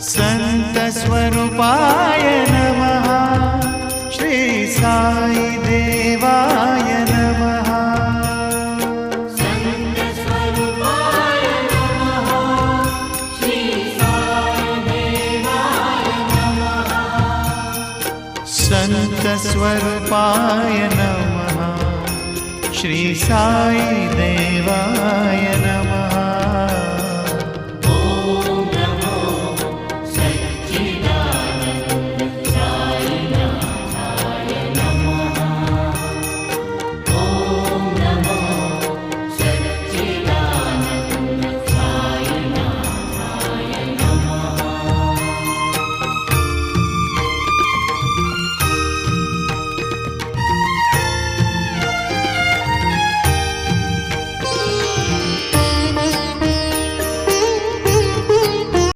संतस्वरूपाय नमः। श्री साई देवाय नमः। संतस्वरूपाय नमः। श्री साई देवाय नमः। संतस्वरूपाय नमः। श्री साई देवाय नमः।